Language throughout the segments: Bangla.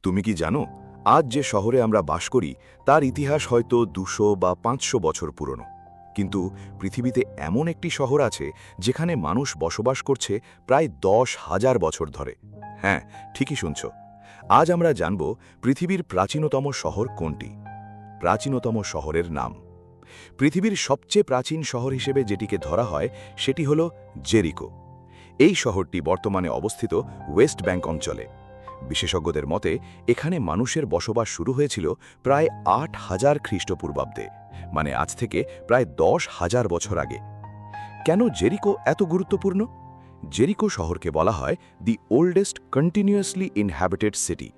তুমি কি জানো আজ যে শহরে আমরা বাস করি তার ইতিহাস হয়তো 200 বা 500 বছর পুরনো, কিন্তু পৃথিবীতে এমন একটি শহর আছে যেখানে মানুষ বসবাস করছে প্রায় 10,000 বছর ধরে। হ্যাঁ, ঠিকই শুনছ। আজ আমরা জানব পৃথিবীর প্রাচীনতম শহর কোনটি। প্রাচীনতম শহরের নাম, পৃথিবীর সবচেয়ে প্রাচীন শহর হিসেবে যেটিকে ধরা হয় সেটি হল জেরিকো। এই শহরটি বর্তমানে অবস্থিত ওয়েস্ট ব্যাংক অঞ্চলে। বিশেষজ্ঞদের মতে এখানে মানুষের বসবাস শুরু হয়েছিল প্রায় 8,000 খ্রিস্টপূর্বাব্দে, মানে আজ থেকে প্রায় 10,000 বছর আগে। কেন জেরিকো এত গুরুত্বপূর্ণ? জেরিকো শহরকে বলা হয় দি ওল্ডেস্ট কন্টিনিউয়াসলি ইনহ্যাবিটেড সিটি।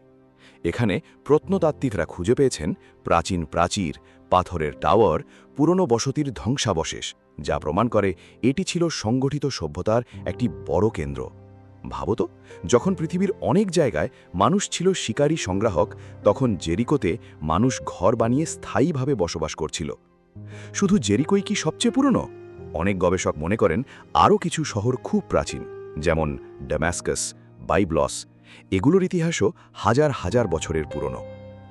এখানে প্রত্নতাত্ত্বিকরা খুঁজে পেয়েছেন প্রাচীন প্রাচীর, পাথরের টাওয়ার, পুরনো বসতির ধ্বংসাবশেষ, যা প্রমাণ করে এটি ছিল সংগঠিত সভ্যতার একটি বড় কেন্দ্র। ভাবত, যখন পৃথিবীর অনেক জায়গায় মানুষ ছিল শিকারী সংগ্রাহক, তখন জেরিকোতে মানুষ ঘর বানিয়ে স্থায়ীভাবে বসবাস করছিল। শুধু জেরিকোই কি সবচেয়ে পুরনো? অনেক গবেষক মনে করেন আরও কিছু শহর খুব প্রাচীন, যেমন ড্যামাস্কাস, বাইবলস। এগুলোর ইতিহাসও হাজার হাজার বছরের পুরনো।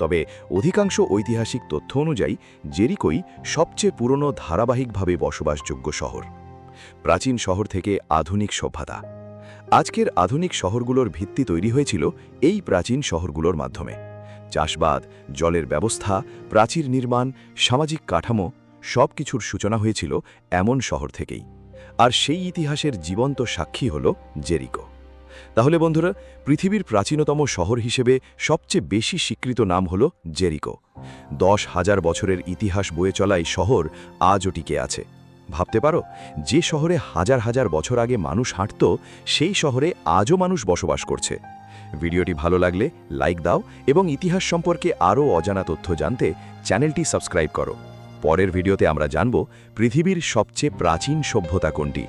তবে অধিকাংশ ঐতিহাসিক তথ্য অনুযায়ী জেরিকোই সবচেয়ে পুরনো ধারাবাহিকভাবে বসবাসযোগ্য শহর। প্রাচীন শহর থেকে আধুনিক সভ্যতা। আজকের আধুনিক শহরগুলোর ভিত্তি তৈরি হয়েছিল এই প্রাচীন শহরগুলোর মাধ্যমে। চাষবাদ, জলের ব্যবস্থা, প্রাচীর নির্মাণ, সামাজিক কাঠামো, সব কিছুর সূচনা হয়েছিল এমন শহর থেকেই। আর সেই ইতিহাসের জীবন্ত সাক্ষী হল জেরিকো। তাহলে বন্ধুরা, পৃথিবীর প্রাচীনতম শহর হিসেবে সবচেয়ে বেশি স্বীকৃত নাম হল জেরিকো। 10,000 বছরের ইতিহাস বয়ে চলা এই শহর আজও টিকে আছে। ভাবতে পারো, যে শহরে হাজার হাজার বছর আগে মানুষ হাঁটত, সেই শহরে আজও মানুষ বসবাস করছে। ভিডিওটি ভালো লাগলে লাইক দাও এবং ইতিহাস সম্পর্কে আরও অজানা তথ্য জানতে চ্যানেলটি সাবস্ক্রাইব করো। পরের ভিডিওতে আমরা জানব পৃথিবীর সবচেয়ে প্রাচীন সভ্যতা কোনটি।